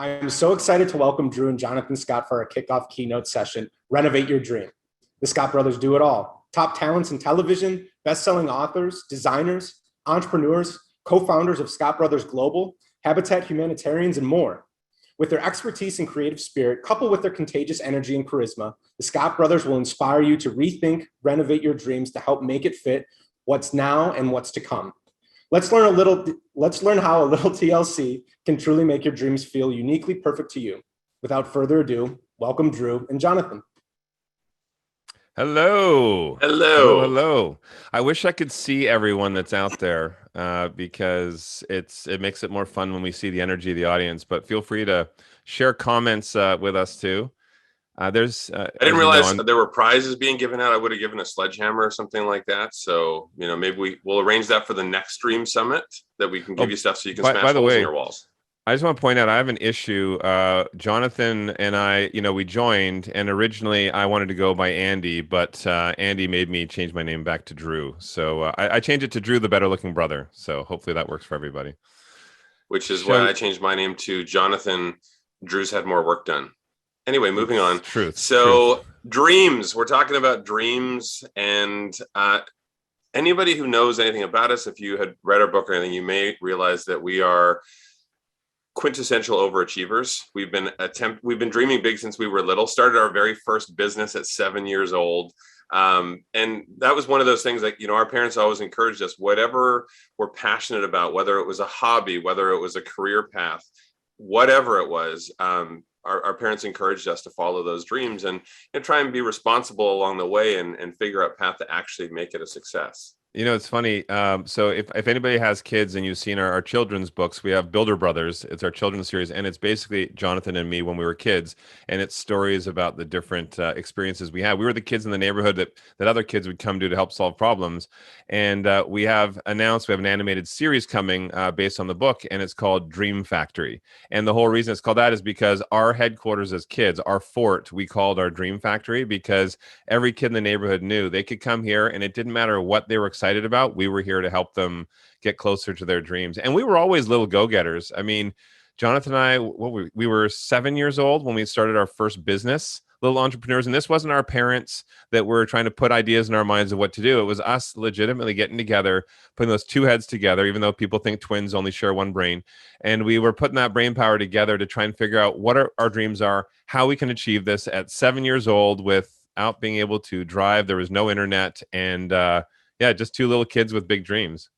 I'm so excited to welcome Drew and Jonathan Scott for our kickoff keynote session, Renovate Your Dream. The Scott brothers do it all. Top talents in television, best-selling authors, designers, entrepreneurs, co-founders of Scott Brothers Global, Habitat Humanitarians, and more. With their expertise and creative spirit, coupled with their contagious energy and charisma, the Scott brothers will inspire you to rethink, renovate your dreams to help make it fit what's now and what's to come. Let's learn how a little TLC can truly make your dreams feel uniquely perfect to you. Without further ado, welcome Drew and Jonathan. Hello. Hello. Hello. I wish I could see everyone that's out there because it makes it more fun when we see the energy of the audience. But feel free to share comments with us too. I didn't realize there were prizes being given out. I would have given a sledgehammer or something like that. So, maybe we'll arrange that for the next Dream Summit, that we can give you stuff so you can smash holes in your walls. I just want to point out, I have an issue. Jonathan and I, we joined, and originally I wanted to go by Andy, but Andy made me change my name back to Drew. So I changed it to Drew, the better looking brother. So hopefully that works for everybody. Which is why I changed my name to Jonathan. Drew's had more work done. Anyway, moving on. Truth. Dreams. We're talking about dreams, and anybody who knows anything about us, if you had read our book or anything, you may realize that we are quintessential overachievers. We've been dreaming big since we were little. Started our very first business at 7 years old. And that was one of those things, like, our parents always encouraged us, whatever we're passionate about, whether it was a hobby, whether it was a career path, whatever it was, our parents encouraged us to follow those dreams and try and be responsible along the way and figure out a path to actually make it a success. It's funny. So if anybody has kids and you've seen our children's books, we have Builder Brothers. It's our children's series, and it's basically Jonathan and me when we were kids, and it's stories about the different experiences we had. We were the kids in the neighborhood that other kids would come to help solve problems. And we have announced we have an animated series coming based on the book, and it's called Dream Factory. And the whole reason it's called that is because our headquarters as kids, our fort, we called our Dream Factory, because every kid in the neighborhood knew they could come here, and it didn't matter what they were excited about. We were here to help them get closer to their dreams. And we were always little go-getters. I mean, Jonathan and I, we were 7 years old when we started our first business, little entrepreneurs. And this wasn't our parents that were trying to put ideas in our minds of what to do. It was us legitimately getting together, putting those two heads together, even though people think twins only share one brain. And we were putting that brain power together to try and figure out what our dreams are, how we can achieve this at 7 years old without being able to drive. There was no internet, and just two little kids with big dreams.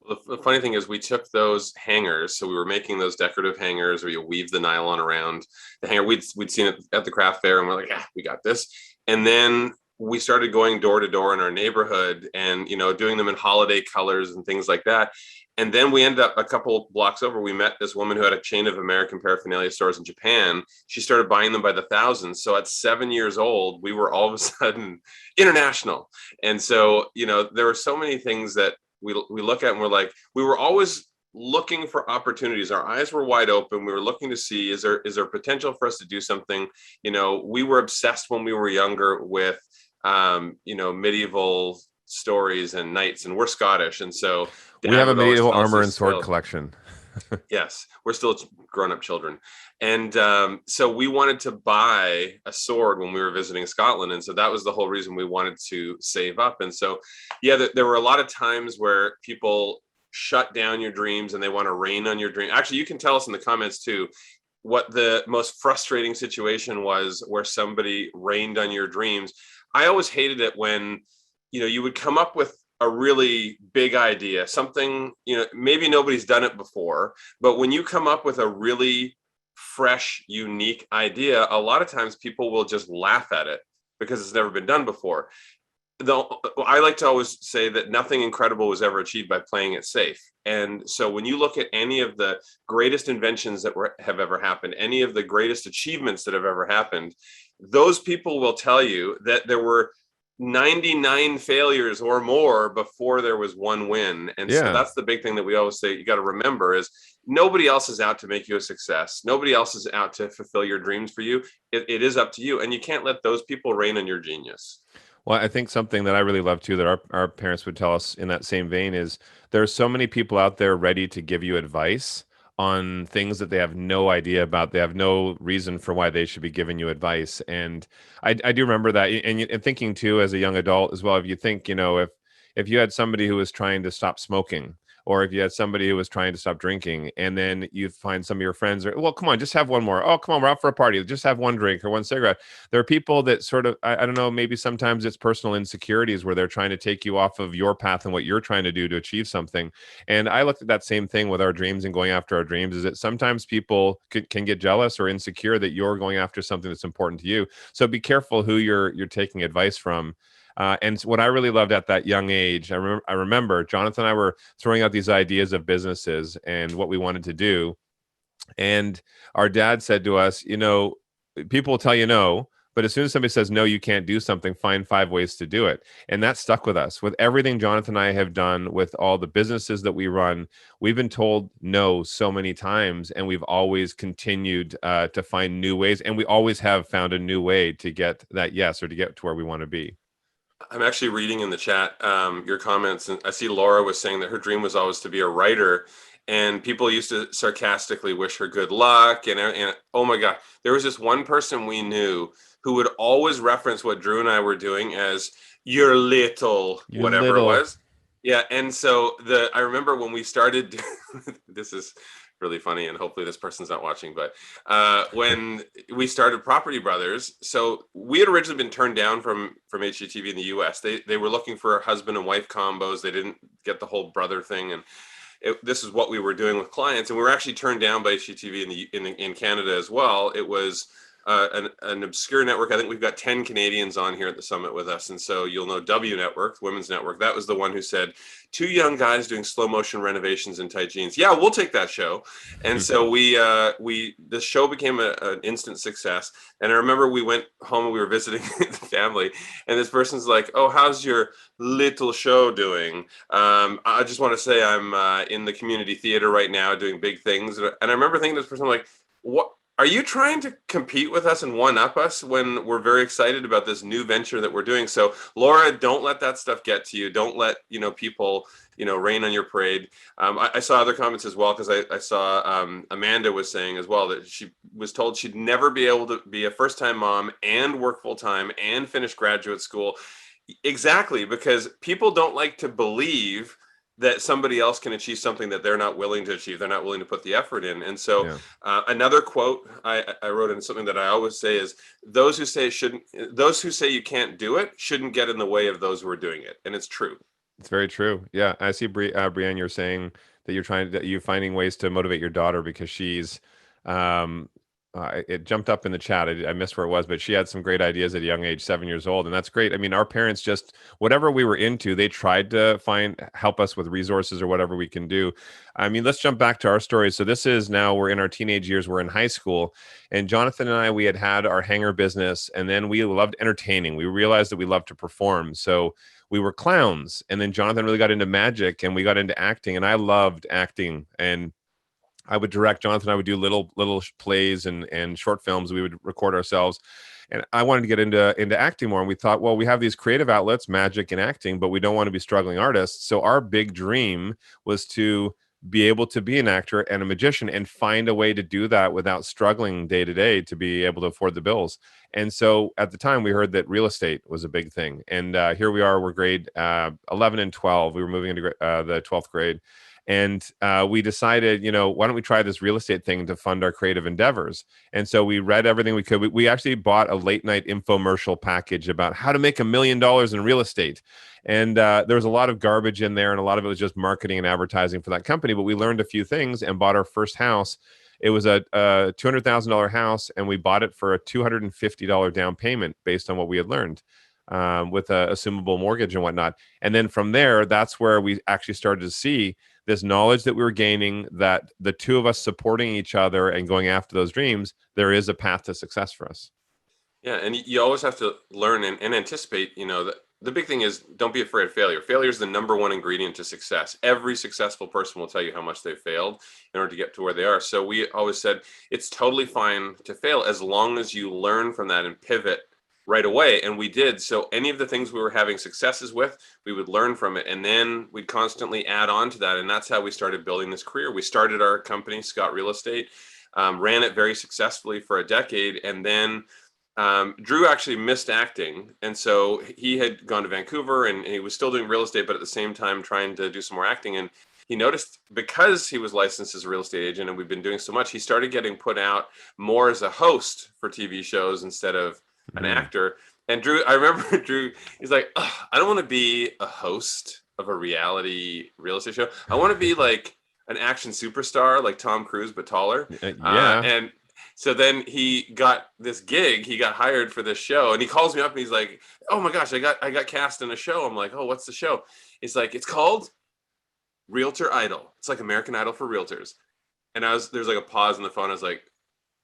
Well, the funny thing is, we took those hangers. So we were making those decorative hangers where you weave the nylon around the hanger. We'd seen it at the craft fair, and we're like, we got this. And then we started going door to door in our neighborhood and, doing them in holiday colors and things like that. And then we ended up a couple blocks over. We met this woman who had a chain of American paraphernalia stores in Japan. She started buying them by the thousands. So at 7 years old, we were all of a sudden international. And so, there were so many things that we look at and we're like, we were always looking for opportunities. Our eyes were wide open. We were looking to see, is there potential for us to do something? We were obsessed when we were younger with, medieval stories and knights, and we're Scottish. And so we have a medieval armor and sword collection. Yes, we're still grown-up children. And so we wanted to buy a sword when we were visiting Scotland. And so that was the whole reason we wanted to save up. And so, there were a lot of times where people shut down your dreams and they want to rain on your dream. Actually, you can tell us in the comments too what the most frustrating situation was where somebody rained on your dreams. I always hated it when, you would come up with a really big idea, something, maybe nobody's done it before, but when you come up with a really fresh, unique idea, a lot of times people will just laugh at it because it's never been done before. Though I like to always say that nothing incredible was ever achieved by playing it safe. And so when you look at any of the greatest inventions that have ever happened, any of the greatest achievements that have ever happened, those people will tell you that there were 99 failures or more before there was one win. And so that's the big thing that we always say you got to remember is nobody else is out to make you a success. Nobody else is out to fulfill your dreams for you. It is up to you. And you can't let those people rain on your genius. Well, I think something that I really love too that our parents would tell us in that same vein is there are so many people out there ready to give you advice on things that they have no idea about. They have no reason for why they should be giving you advice. And I do remember that. And thinking too, as a young adult as well, if you think, if you had somebody who was trying to stop smoking, or if you had somebody who was trying to stop drinking, and then you find some of your friends are, well, come on, just have one more. Oh, come on, we're out for a party. Just have one drink or one cigarette. There are people that sort of, I don't know, maybe sometimes it's personal insecurities where they're trying to take you off of your path and what you're trying to do to achieve something. And I looked at that same thing with our dreams and going after our dreams, is that sometimes people can get jealous or insecure that you're going after something that's important to you. So be careful who you're taking advice from. And what I really loved at that young age, I remember Jonathan and I were throwing out these ideas of businesses and what we wanted to do. And our dad said to us, people will tell you no, but as soon as somebody says no, you can't do something, find 5 ways to do it. And that stuck with us. With everything Jonathan and I have done, with all the businesses that we run, we've been told no so many times, and we've always continued to find new ways. And we always have found a new way to get that yes, or to get to where we want to be. I'm actually reading in the chat your comments, and I see Laura was saying that her dream was always to be a writer, and people used to sarcastically wish her good luck. And oh my God, there was this one person we knew who would always reference what Drew and I were doing as your little whatever it was. Yeah, and so I remember when we started. This is really funny, and hopefully this person's not watching, but when we started Property Brothers, so we had originally been turned down from HGTV in the US. They were looking for husband and wife combos. They didn't get the whole brother thing, and this is what we were doing with clients, and we were actually turned down by HGTV in Canada as well. It was an obscure network. I think we've got 10 Canadians on here at the summit with us. And so you'll know W Network, Women's Network. That was the one who said, 2 young guys doing slow motion renovations in tight jeans. Yeah, we'll take that show. And so the show became an instant success. And I remember we went home and we were visiting the family, and this person's like, oh, how's your little show doing? I just want to say I'm in the community theater right now doing big things. And I remember thinking to this person, like, what? Are you trying to compete with us and one-up us when we're very excited about this new venture that we're doing? So, Laura, don't let that stuff get to you. Don't let people rain on your parade. I saw other comments as well, because I saw Amanda was saying as well that she was told she'd never be able to be a first-time mom and work full-time and finish graduate school. Exactly, because people don't like to believe that somebody else can achieve something that they're not willing to achieve. They're not willing to put the effort in. And so another quote I wrote in, something that I always say is, those who say you can't do it shouldn't get in the way of those who are doing it. And it's true. It's very true. Yeah. I see, Brienne, you're saying that you're finding ways to motivate your daughter because she's, it jumped up in the chat. I missed where it was, but she had some great ideas at a young age, 7 years old. And that's great. I mean, our parents just, whatever we were into, they tried to help us with resources or whatever we can do. I mean, let's jump back to our story. So this is now, we're in our teenage years, we're in high school, and Jonathan and I, we had our hanger business, and then we loved entertaining. We realized that we loved to perform. So we were clowns. And then Jonathan really got into magic, and we got into acting, and I loved acting. And I would direct. Jonathan and I would do little plays and short films. We would record ourselves. And I wanted to get into acting more. And we thought, well, we have these creative outlets, magic and acting, but we don't want to be struggling artists. So our big dream was to be able to be an actor and a magician and find a way to do that without struggling day to day to be able to afford the bills. And so at the time we heard that real estate was a big thing. And here we are, we're grade 11 and 12. We were moving into the 12th grade. And we decided, why don't we try this real estate thing to fund our creative endeavors? And so we read everything we could. We actually bought a late night infomercial package about how to make $1 million in real estate. And there was a lot of garbage in there, and a lot of it was just marketing and advertising for that company. But we learned a few things and bought our first house. It was a $200,000 house, and we bought it for a $250 down payment based on what we had learned. With a assumable mortgage and whatnot. And then from there, that's where we actually started to see this knowledge that we were gaining, that the two of us supporting each other and going after those dreams, there is a path to success for us. Yeah. And you always have to learn and anticipate, that the big thing is, don't be afraid of failure. Failure is the number one ingredient to success. Every successful person will tell you how much they failed in order to get to where they are. So we always said, it's totally fine to fail as long as you learn from that and pivot right away. And we did. So any of the things we were having successes with, we would learn from it. And then we'd constantly add on to that. And that's how we started building this career. We started our company, Scott Real Estate, ran it very successfully for a decade. And then Drew actually missed acting. And so he had gone to Vancouver and he was still doing real estate, but at the same time trying to do some more acting. And he noticed, because he was licensed as a real estate agent and we've been doing so much, he started getting put out more as a host for TV shows instead of an actor. And Drew, I remember Drew, he's like, I don't want to be a host of a reality real estate show. I want to be like an action superstar, like Tom Cruise, but taller. And so then he got this gig, he got hired for this show, and he calls me up and he's like, oh my gosh, I got cast in a show. I'm like, oh, what's the show? He's like, it's called Realtor Idol. It's like American Idol for realtors. And there's like a pause in the phone. I was like,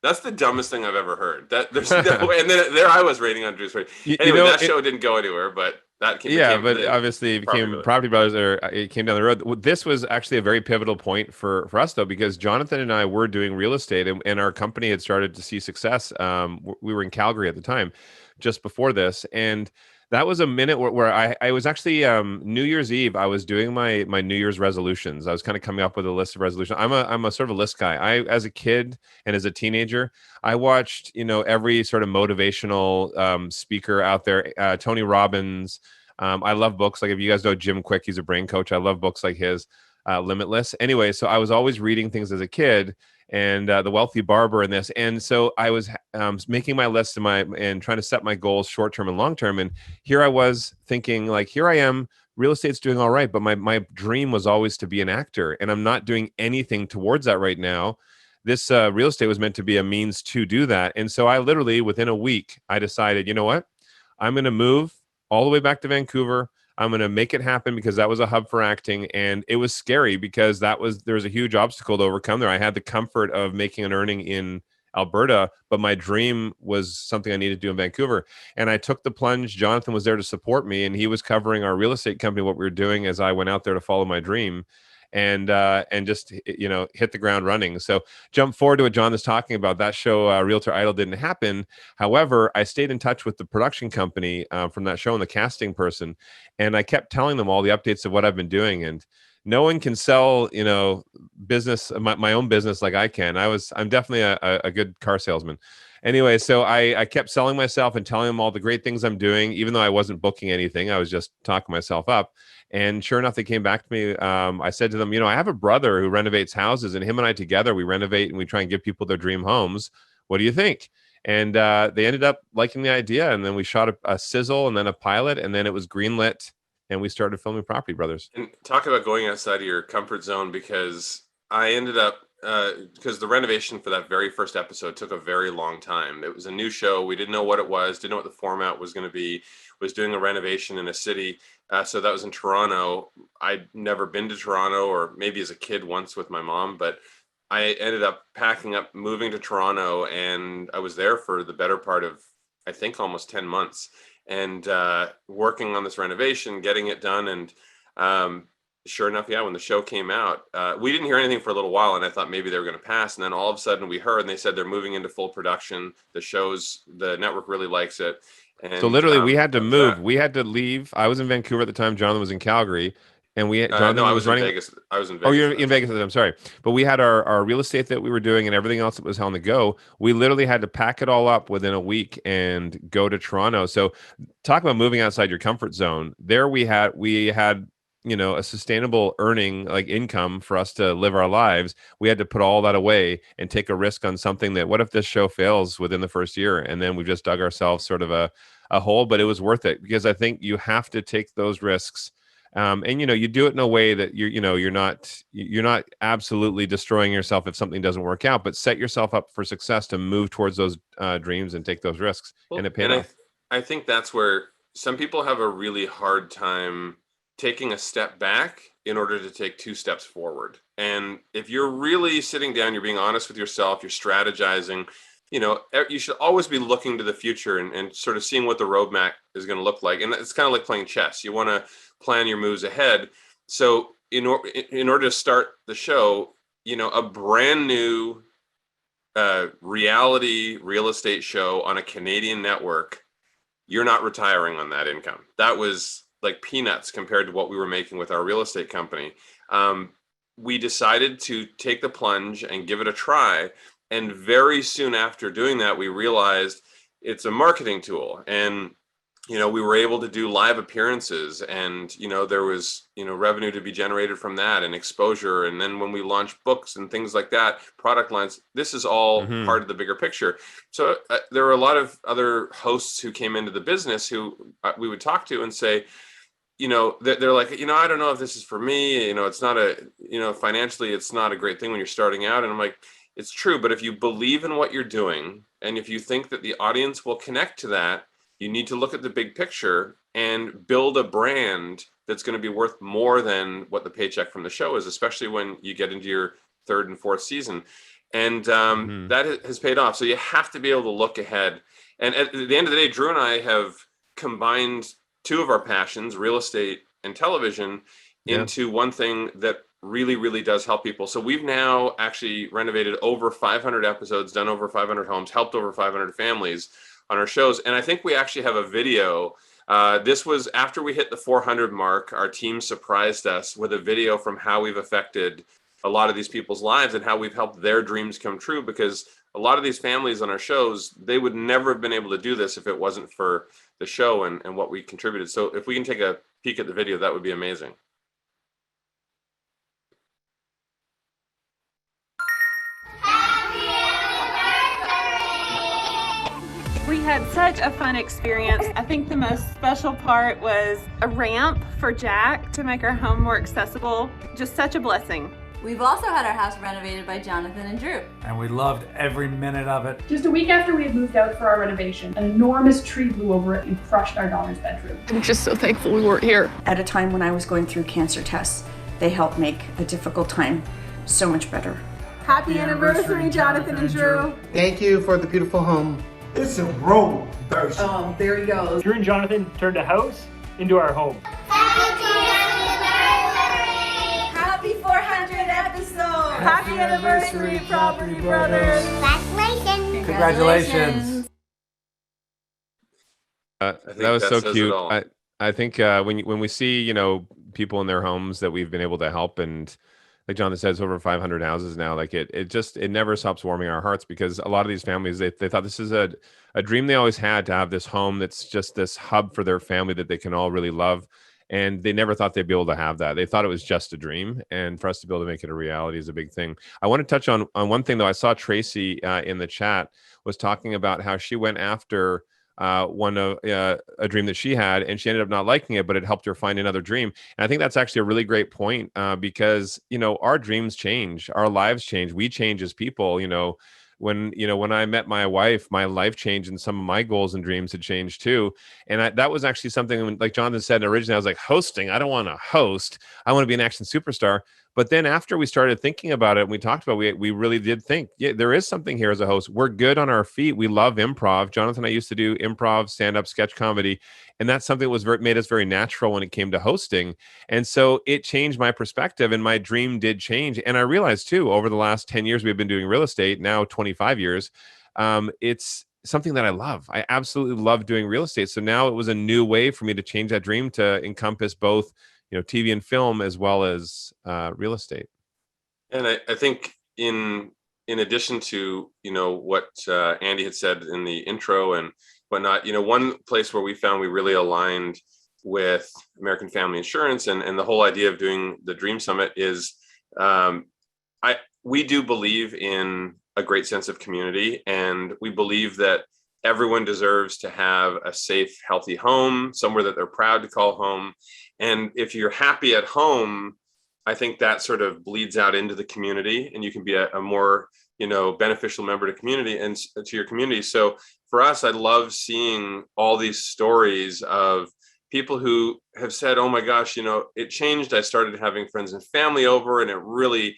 that's the dumbest thing I've ever heard. That there's no way. And then there I was rating on Drew's rating. Anyway, that show didn't go anywhere, but that but obviously it became Property Brothers, or it came down the road. This was actually a very pivotal point for us, though, because Jonathan and I were doing real estate, and our company had started to see success. We were in Calgary at the time, just before this, and that was a minute where I was actually New Year's Eve. I was doing my New Year's resolutions. I was kind of coming up with a list of resolutions. I'm a sort of a list guy. As a kid and as a teenager, I watched every sort of motivational speaker out there. Tony Robbins. I love books. Like, if you guys know Jim Quick, he's a brain coach. I love books like his, Limitless. Anyway, so I was always reading things as a kid. And The Wealthy Barber and this. And so I was making my list and trying to set my goals short-term and long-term. And here I was thinking, like, here I am, real estate's doing all right, but my dream was always to be an actor. And I'm not doing anything towards that right now. This real estate was meant to be a means to do that. And so I literally, within a week, I decided, you know what? I'm going to move all the way back to Vancouver. I'm going to make it happen, because that was a hub for acting. And it was scary because there was a huge obstacle to overcome there. I had the comfort of making an earning in Alberta, but my dream was something I needed to do in Vancouver. And I took the plunge. Jonathan was there to support me, and he was covering our real estate company, what we were doing, as I went out there to follow my dream. And just hit the ground running. So jump forward to what John is talking about. That show, Realtor Idol, didn't happen. However, I stayed in touch with the production company from that show and the casting person, and I kept telling them all the updates of what I've been doing. And no one can sell, business, my own business like I can. I'm definitely a good car salesman. Anyway, so I kept selling myself and telling them all the great things I'm doing, even though I wasn't booking anything. I was just talking myself up. And sure enough, they came back to me. I said to them, I have a brother who renovates houses, and him and I together, we renovate and we try and give people their dream homes. What do you think? And they ended up liking the idea. And then we shot a sizzle and then a pilot, and then it was greenlit, and we started filming Property Brothers. And talk about going outside of your comfort zone, because I ended up, because the renovation for that very first episode took a very long time. It was a new show. We didn't know what it was, didn't know what the format was going to be, was doing a renovation in a city. So that was in Toronto. I'd never been to Toronto, or maybe as a kid once with my mom, but I ended up packing up, moving to Toronto, and I was there for the better part of, I think, almost 10 months, and working on this renovation, getting it done. And sure enough, when the show came out, we didn't hear anything for a little while, and I thought maybe they were going to pass. And then all of a sudden we heard, and they said they're moving into full production. The network really likes it. And, so literally we had to move. We had to leave. I was in Vancouver at the time. Jonathan was in Calgary. And no, I was in Vegas. I was in Vegas. Oh, you're in Vegas. I'm sorry. But we had our real estate that we were doing and everything else that was on the go. We literally had to pack it all up within a week and go to Toronto. So talk about moving outside your comfort zone. There we had a sustainable earning, like, income for us to live our lives. We had to put all that away and take a risk on something that, what if this show fails within the first year? And then we just dug ourselves sort of a hole, but it was worth it, because I think you have to take those risks. And you do it in a way that you're not absolutely destroying yourself if something doesn't work out, but set yourself up for success to move towards those dreams and take those risks. And it paid off. I think that's where some people have a really hard time taking a step back in order to take 2 steps forward. And if you're really sitting down, you're being honest with yourself, you're strategizing, you should always be looking to the future and sort of seeing what the roadmap is going to look like. And it's kind of like playing chess. You want to plan your moves ahead. So in order to start the show, a brand new reality real estate show on a Canadian network you're not retiring on that income. That was like peanuts compared to what we were making with our real estate company. We decided to take the plunge and give it a try. And very soon after doing that, we realized it's a marketing tool. And we were able to do live appearances, and there was revenue to be generated from that, and exposure. And then when we launched books and things like that, product lines, this is all part of the bigger picture. So there were a lot of other hosts who came into the business who we would talk to and say, they're like, I don't know if this is for me. It's not financially, it's not a great thing when you're starting out. And I'm like, it's true. But if you believe in what you're doing, and if you think that the audience will connect to that, you need to look at the big picture and build a brand that's going to be worth more than what the paycheck from the show is, especially when you get into your third and fourth season. And that has paid off. So you have to be able to look ahead. And at the end of the day, Drew and I have combined two of our passions, real estate and television, into one thing that really, really does help people. So we've now actually renovated over 500 episodes, done over 500 homes, helped over 500 families on our shows. And I think we actually have a video. This was after we hit the 400 mark. Our team surprised us with a video from how we've affected a lot of these people's lives and how we've helped their dreams come true, because a lot of these families on our shows, they would never have been able to do this if it wasn't for the show and what we contributed. So if we can take a peek at the video, that would be amazing. We had such a fun experience. I think the most special part was a ramp for Jack to make our home more accessible. Just such a blessing. We've also had our house renovated by Jonathan and Drew. And we loved every minute of it. Just a week after we had moved out for our renovation, an enormous tree blew over it and crushed our daughter's bedroom. I'm just so thankful we weren't here. At a time when I was going through cancer tests, they helped make a difficult time so much better. Happy anniversary, Jonathan and Drew. Thank you for the beautiful home. It's a road burst. Oh, there he goes. Drew and Jonathan turned a house into our home. Happy 400 episodes! Happy anniversary, Property Brothers. Congratulations. That was so cute. I think when we see people in their homes that we've been able to help, and like Jonathan says, over 500 houses now, like it never stops warming our hearts, because a lot of these families, they thought this is a dream they always had, to have this home that's just this hub for their family that they can all really love. And they never thought they'd be able to have that. They thought it was just a dream. And for us to be able to make it a reality is a big thing. I want to touch on one thing, though. I saw Tracy in the chat was talking about how she went after a dream that she had, and she ended up not liking it, but it helped her find another dream. And I think that's actually a really great point, because our dreams change, our lives change, we change as people. When I met my wife, my life changed, and some of my goals and dreams had changed too. And that was actually something, like Jonathan said originally, I was like, hosting, I don't want to host, I want to be an action superstar. But then after we started thinking about it and we talked about it, we really did think, there is something here as a host. We're good on our feet. We love improv. Jonathan and I used to do improv, stand-up, sketch comedy. And that's something that made us very natural when it came to hosting. And so it changed my perspective, and my dream did change. And I realized too, over the last 10 years, we've been doing real estate, now 25 years. It's something that I love. I absolutely love doing real estate. So now it was a new way for me to change that dream to encompass both TV and film as well as real estate. And I think in addition to what Andy had said in the intro and whatnot, one place where we found we really aligned with American Family Insurance and the whole idea of doing the Dream Summit is we do believe in a great sense of community, and we believe that everyone deserves to have a safe, healthy home, somewhere that they're proud to call home. And if you're happy at home, I think that sort of bleeds out into the community, and you can be a more, beneficial member to community and to your community. So for us, I love seeing all these stories of people who have said, oh my gosh, it changed. I started having friends and family over, and it really,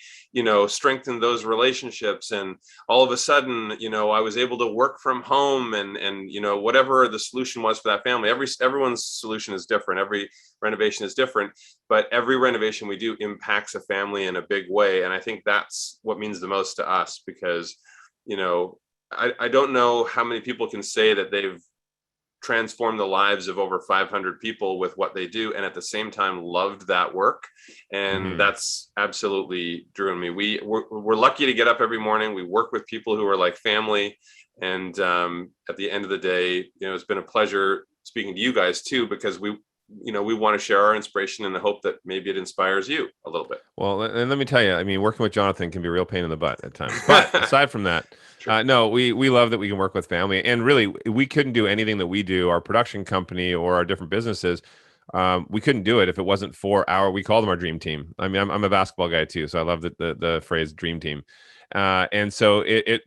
strengthened those relationships. And all of a sudden, I was able to work from home and whatever the solution was for that family. Everyone's solution is different. Every renovation is different, but every renovation we do impacts a family in a big way. And I think that's what means the most to us, because, I don't know how many people can say that they've transformed the lives of over 500 people with what they do, and at the same time loved that work. And that's absolutely Drew and me. We're lucky to get up every morning. We work with people who are like family, and at the end of the day, it's been a pleasure speaking to you guys too, because we want to share our inspiration in the hope that maybe it inspires you a little bit. Well, and let me tell you, I mean, working with Jonathan can be a real pain in the butt at times. But aside from that, no, we love that we can work with family. And really, we couldn't do anything that we do, our production company or our different businesses. We couldn't do it if it wasn't for we call them our dream team. I mean, I'm a basketball guy too, so I love the phrase dream team. And so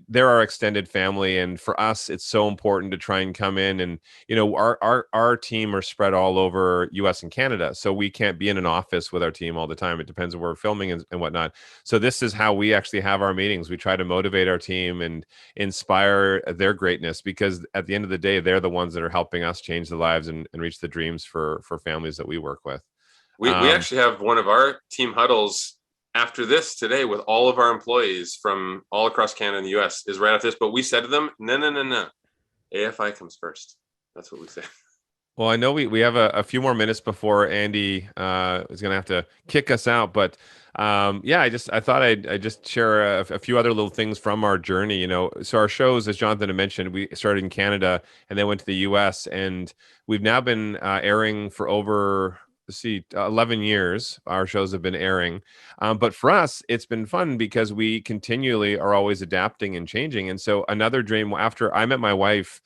they're our extended family, and for us, it's so important to try and come in and, our team are spread all over US and Canada. So we can't be in an office with our team all the time. It depends on where we're filming and whatnot. So this is how we actually have our meetings. We try to motivate our team and inspire their greatness, because at the end of the day, they're the ones that are helping us change the lives and reach the dreams for families that we work with. We actually have one of our team huddles after this today with all of our employees from all across Canada and the US is right after this. But we said to them, no. AFI comes first. That's what we say. Well, I know we have a few more minutes before Andy is going to have to kick us out. But I thought I'd just share a few other little things from our journey. So our shows, as Jonathan had mentioned, we started in Canada and then went to the US, and we've now been airing for over 11 years. Our shows have been airing, but for us it's been fun because we continually are always adapting and changing. And so another dream, after I met my wife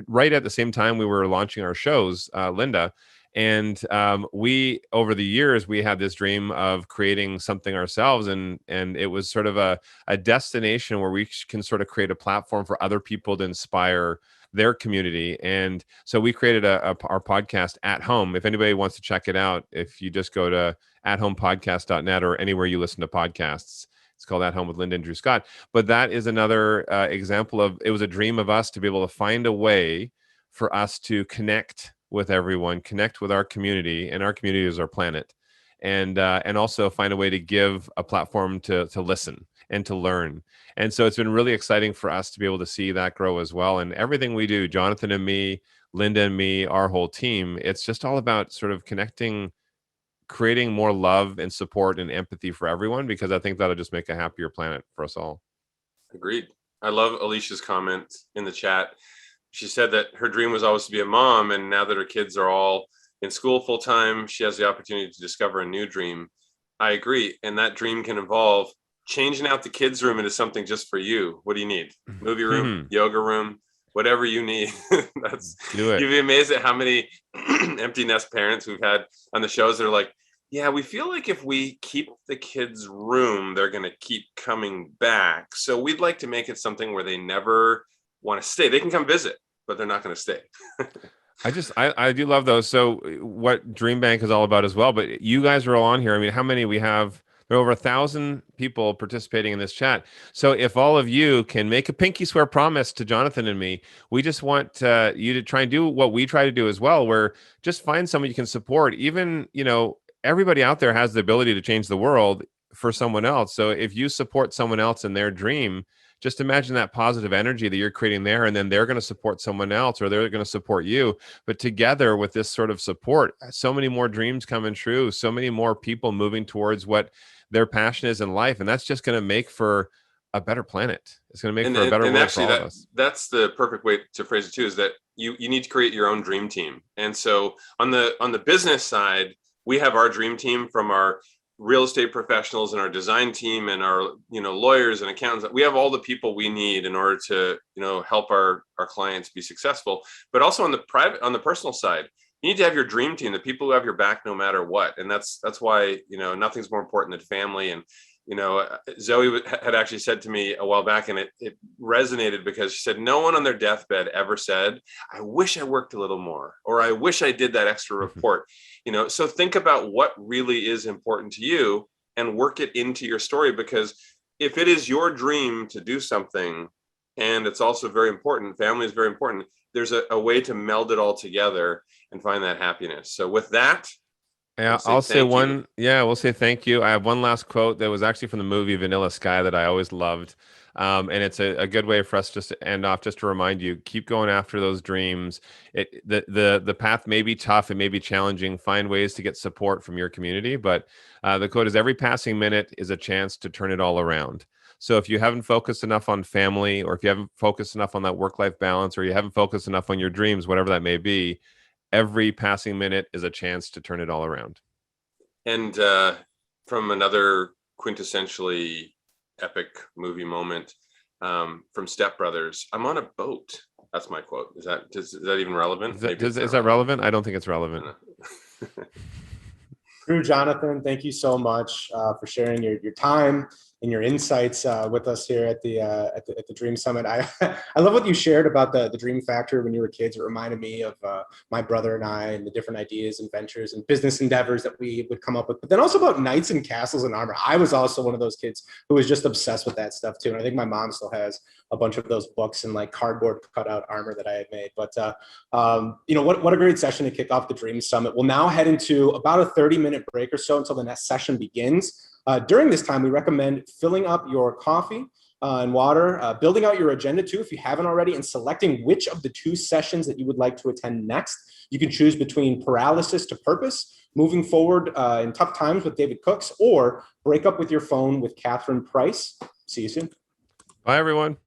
right at the same time we were launching our shows, Linda, and we, over the years, we had this dream of creating something ourselves, and it was sort of a destination where we can sort of create a platform for other people to inspire their community. And so we created our podcast At Home. If anybody wants to check it out, if you just go to athomepodcast.net or anywhere you listen to podcasts, it's called At Home with Linda and Drew Scott. But that is another example of, it was a dream of us to be able to find a way for us to connect with everyone, connect with our community, and our community is our planet, and also find a way to give a platform to listen and to learn. And so it's been really exciting for us to be able to see that grow as well. And everything we do, Jonathan and me, Linda and me, our whole team, it's just all about sort of connecting, creating more love and support and empathy for everyone, because I think that'll just make a happier planet for us all. Agreed. I love Alicia's comment in the chat. She said that her dream was always to be a mom, and now that her kids are all in school full time, she has the opportunity to discover a new dream. I agree. And that dream can involve changing out the kids' room into something just for you. What do you need? Movie room, yoga room, whatever you need. Do it. You'd be amazed at how many empty nest parents we've had on the shows that are like, yeah, we feel like if we keep the kids' room, they're going to keep coming back. So we'd like to make it something where they never want to stay. They can come visit, but they're not going to stay. I do love those. So what DreamBank is all about as well, but you guys are all on here. I mean, how many we have? There are over 1,000 people participating in this chat. So if all of you can make a pinky swear promise to Jonathan and me, we just want you to try and do what we try to do as well, where just find someone you can support. Even, everybody out there has the ability to change the world for someone else. So if you support someone else in their dream, just imagine that positive energy that you're creating there, and then they're going to support someone else, or they're going to support you. But together with this sort of support, so many more dreams coming true, so many more people moving towards what their passion is in life. And that's just going to make for a better planet. It's going to make for a better world for all of us. That's the perfect way to phrase it too, is that you need to create your own dream team. And so on the business side, we have our dream team from our real estate professionals and our design team and our lawyers and accountants. We have all the people we need in order to help our clients be successful. But also on the personal side, you need to have your dream team, the people who have your back no matter what. And that's why nothing's more important than family. And Zoe had actually said to me a while back, and it resonated, because she said no one on their deathbed ever said, I wish I worked a little more, or I wish I did that extra report. So think about what really is important to you and work it into your story, because if it is your dream to do something, and it's also very important, family is very important, there's a way to meld it all together and find that happiness. So with that, Yeah, Say I'll say thank you. one. Yeah, we'll say thank you. I have one last quote that was actually from the movie Vanilla Sky that I always loved. And it's a good way for us just to end off, just to remind you, keep going after those dreams. The path may be tough, it may be challenging. Find ways to get support from your community. But the quote is, every passing minute is a chance to turn it all around. So if you haven't focused enough on family, or if you haven't focused enough on that work-life balance, or you haven't focused enough on your dreams, whatever that may be, every passing minute is a chance to turn it all around. And from another quintessentially epic movie moment, from Step Brothers, I'm on a boat. That's my quote. Is that even relevant? Is that relevant? I don't think it's relevant. Drew, Jonathan, thank you so much for sharing your time and your insights with us here at the Dream Summit. I love what you shared about the Dream Factory when you were kids. It reminded me of my brother and I, and the different ideas and ventures and business endeavors that we would come up with. But then also about knights and castles and armor. I was also one of those kids who was just obsessed with that stuff too. And I think my mom still has a bunch of those books and like cardboard cutout armor that I had made. But what a great session to kick off the Dream Summit. We'll now head into about a 30-minute break or so until the next session begins. During this time, we recommend filling up your coffee and water, building out your agenda too, if you haven't already, and selecting which of the 2 sessions that you would like to attend next. You can choose between paralysis to purpose, moving forward in tough times with David Cooks, or break up with your phone with Catherine Price. See you soon. Bye, everyone.